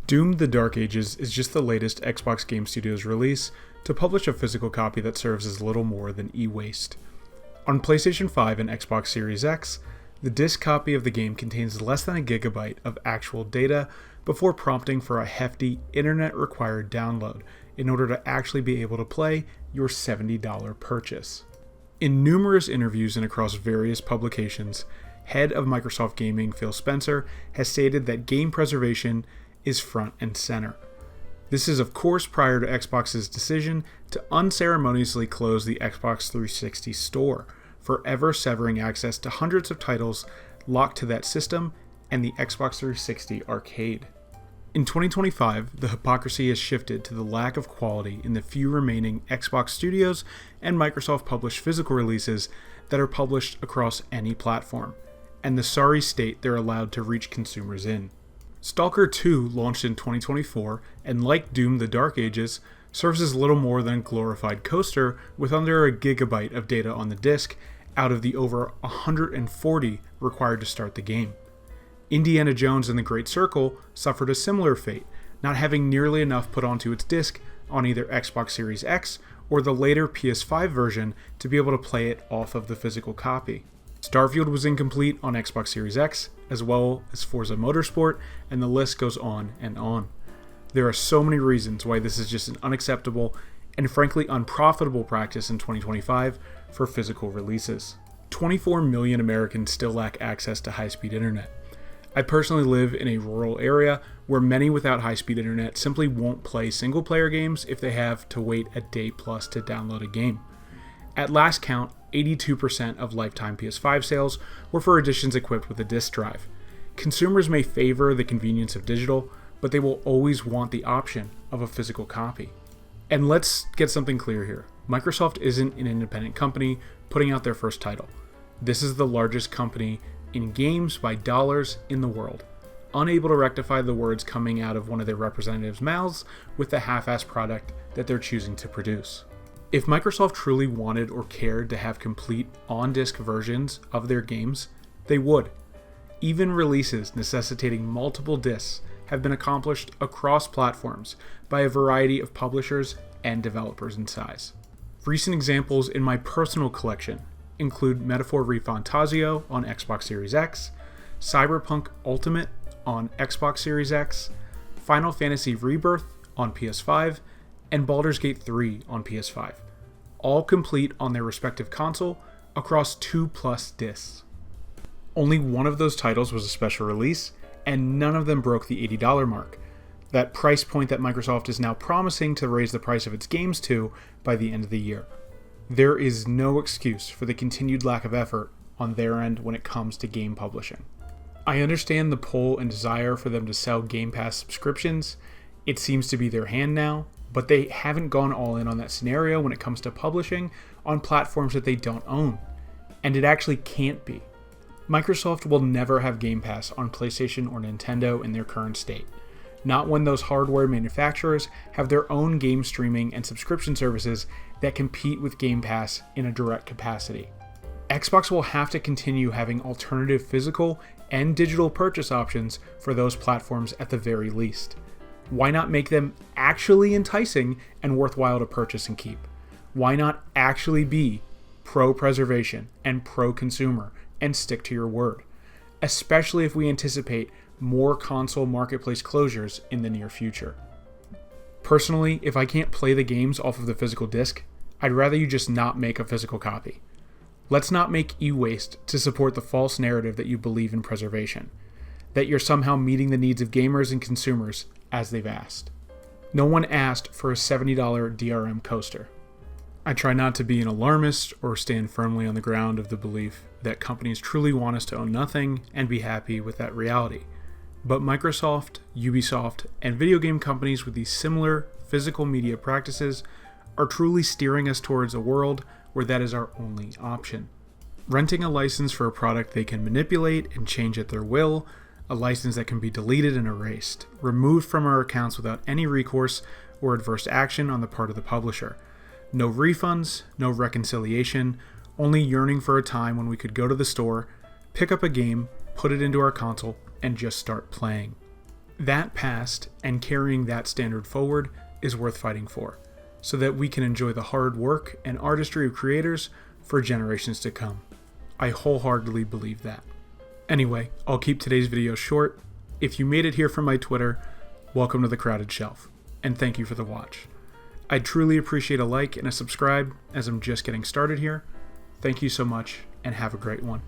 Doom: The Dark Ages is just the latest Xbox Game Studios release to publish a physical copy that serves as little more than e-waste. On PlayStation 5 and Xbox Series X, the disc copy of the game contains less than a gigabyte of actual data before prompting for a hefty internet-required download in order to actually be able to play your $70 purchase. In numerous interviews and across various publications, head of Microsoft Gaming Phil Spencer has stated that game preservation is front and center. This is of course prior to Xbox's decision to unceremoniously close the Xbox 360 store, forever severing access to hundreds of titles locked to that system and the Xbox 360 arcade. In 2025, the hypocrisy has shifted to the lack of quality in the few remaining Xbox Studios and Microsoft published physical releases that are published across any platform, and the sorry state they're allowed to reach consumers in. Stalker 2 launched in 2024, and like Doom: The Dark Ages, serves as little more than a glorified coaster with under a gigabyte of data on the disc out of the over 140 required to start the game. Indiana Jones and the Great Circle suffered a similar fate, not having nearly enough put onto its disc on either Xbox Series X or the later PS5 version to be able to play it off of the physical copy. Starfield was incomplete on Xbox Series X, as well as Forza Motorsport, and the list goes on and on. There are so many reasons why this is just an unacceptable and frankly unprofitable practice in 2025 for physical releases. 24 million Americans still lack access to high-speed internet. I personally live in a rural area where many without high-speed internet simply won't play single-player games if they have to wait a day plus to download a game. At last count, 82% of lifetime PS5 sales were for editions equipped with a disk drive. Consumers may favor the convenience of digital, but they will always want the option of a physical copy. And let's get something clear here. Microsoft isn't an independent company putting out their first title. This is the largest company in games by dollars in the world, unable to rectify the words coming out of one of their representatives' mouths with the half-assed product that they're choosing to produce. If Microsoft truly wanted or cared to have complete on-disc versions of their games, they would. Even releases necessitating multiple discs have been accomplished across platforms by a variety of publishers and developers in size. Recent examples in my personal collection include Metaphor ReFantazio on Xbox Series X, Cyberpunk Ultimate on Xbox Series X, Final Fantasy Rebirth on PS5, and Baldur's Gate 3 on PS5, all complete on their respective console across 2+ discs. Only one of those titles was a special release, and none of them broke the $80 mark, that price point that Microsoft is now promising to raise the price of its games to by the end of the year. There is no excuse for the continued lack of effort on their end when it comes to game publishing. I understand the pull and desire for them to sell Game Pass subscriptions. It seems to be their hand now, but they haven't gone all in on that scenario when it comes to publishing on platforms that they don't own. And it actually can't be. Microsoft will never have Game Pass on PlayStation or Nintendo in their current state. Not when those hardware manufacturers have their own game streaming and subscription services that compete with Game Pass in a direct capacity. Xbox will have to continue having alternative physical and digital purchase options for those platforms at the very least. Why not make them actually enticing and worthwhile to purchase and keep? Why not actually be pro-preservation and pro-consumer and stick to your word? Especially if we anticipate more console marketplace closures in the near future. Personally, if I can't play the games off of the physical disc, I'd rather you just not make a physical copy. Let's not make e-waste to support the false narrative that you believe in preservation, that you're somehow meeting the needs of gamers and consumers as they've asked. No one asked for a $70 DRM coaster. I try not to be an alarmist or stand firmly on the ground of the belief that companies truly want us to own nothing and be happy with that reality. But Microsoft, Ubisoft, and video game companies with these similar physical media practices are truly steering us towards a world where that is our only option. Renting a license for a product they can manipulate and change at their will, a license that can be deleted and erased, removed from our accounts without any recourse or adverse action on the part of the publisher. No refunds, no reconciliation, only yearning for a time when we could go to the store, pick up a game, put it into our console, and just start playing. That past and carrying that standard forward is worth fighting for, so that we can enjoy the hard work and artistry of creators for generations to come. I wholeheartedly believe that. Anyway, I'll keep today's video short. If you made it here from my Twitter, welcome to the crowded shelf, and thank you for the watch. I'd truly appreciate a like and a subscribe, as I'm just getting started here. Thank you so much, and have a great one.